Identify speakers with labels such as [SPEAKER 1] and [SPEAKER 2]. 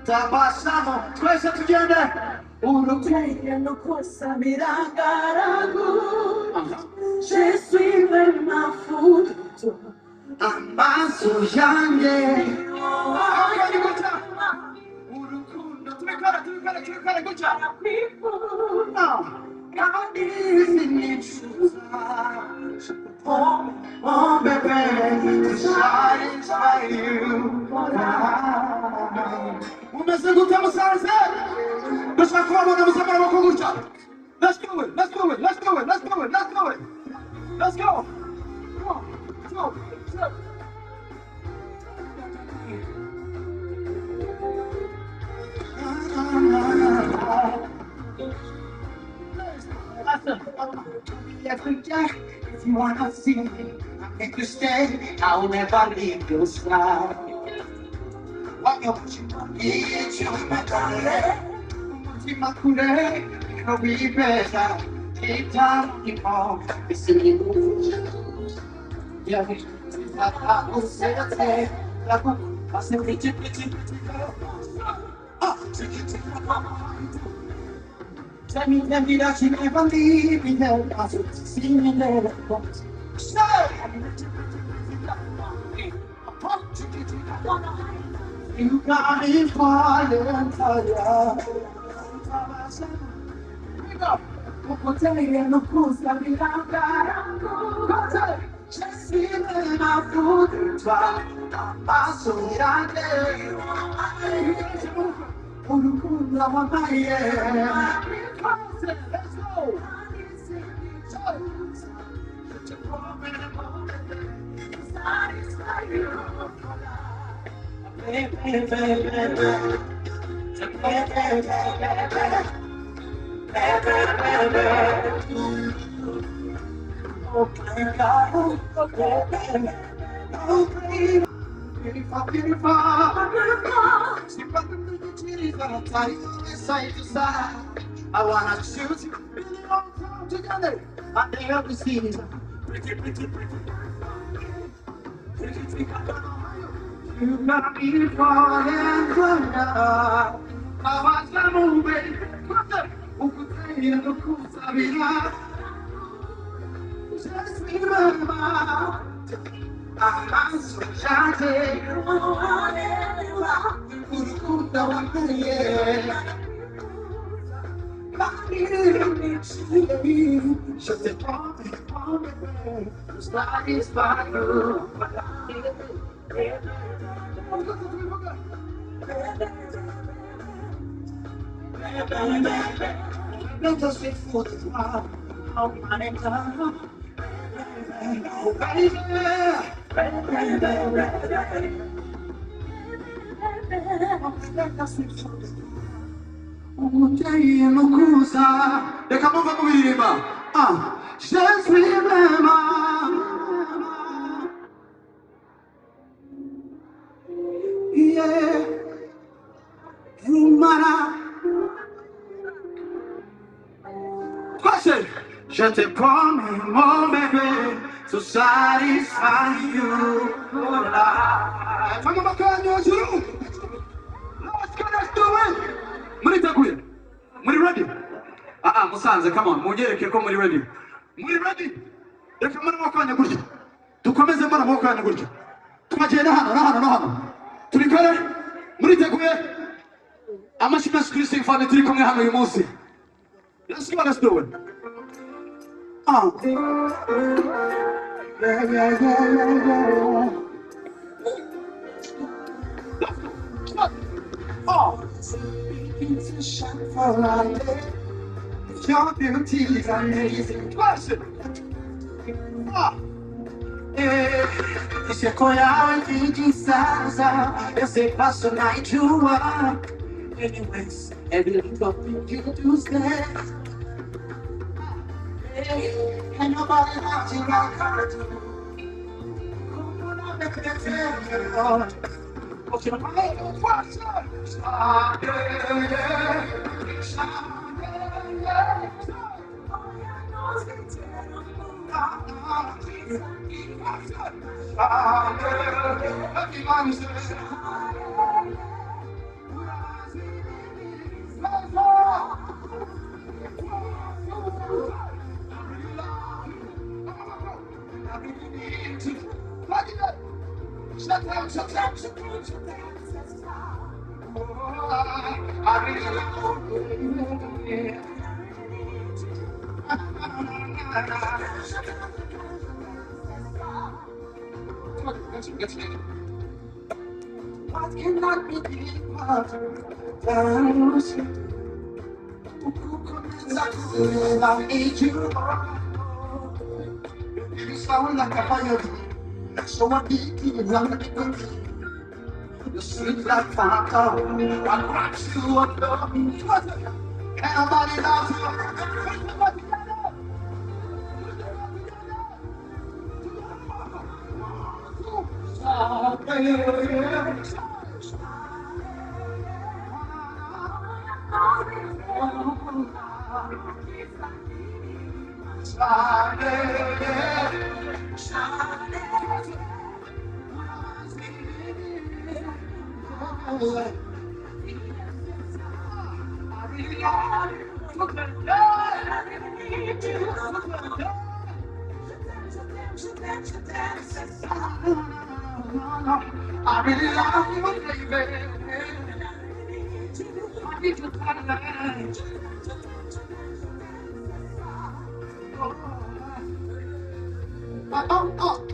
[SPEAKER 1] Tabasamu, twese tugende. Uruteye no kosa mirangaragu. Je suis vraiment fou de toi. Amaso yanjye. Urukundo tubikora gutya. Kandi sinicuza. Oh baby, to satisfy you. Umeze gute Musanze? Ndashaka kubabona muzamara amaboko gutya. Let's do it, let's do it, let's do it, let's do it, let's do it. Let's go. Come on, let's go. Every day, if you wanna see me, I make you stay. I'll never leave your side. Why you need you, my darling? Ultima kure, no be better. Keep time, keep on. It's in you. Yeah, I will say that. I say, pretty. Tell me that you never leave me there. I should see me there. You got me falling for you. No cosa mi just in my food. Passo grande. Urukundo wamaye. Let's go. Oh my God, oh baby, beautiful. Side to side, I wanna shoot you really long time together. I never see you. Pretty. You got me falling for love. Now I'm moving. Ukuteye no kusabira. Just remember, amaso yanjye. Urukundo wamaye. Je te promets, to satisfy you. Let us wait for the time. Oh my God, oh baby, let us wait for the time. Umuteye no kuza. Reka muva mubiririmba. Just remember. Yeah, Rumara. Question. Je te promets, mon bébé, to satisfy you. Fama makanyo juru. Let's do it. Muriteguye? Muri ready? Musanze, come on. Munyereke ko muri ready. Muri ready? Reka muri makanyo gutya. Dukomeze muri makanyo gutya. Twagenda hano. Turi kare? Muriteguye? Amashimwe Kristo ifane turi kumwe hano uyu munsi. Let's do it. Yeah. To shine for light. Your beauty is amazing. Question. Esse coral de salsa, eu sei passo night you are. Anyways, every little thing you do stay. And nobody loves you like I do. Come on, make me tell you. What's your mind? What's up? I really love you. What cannot be deeper than I need you. You sound like a fire, so I need you like a you sweet like Fanta. I want you alone. Ain't nobody loves I really love you, baby. I need you tonight. Oh,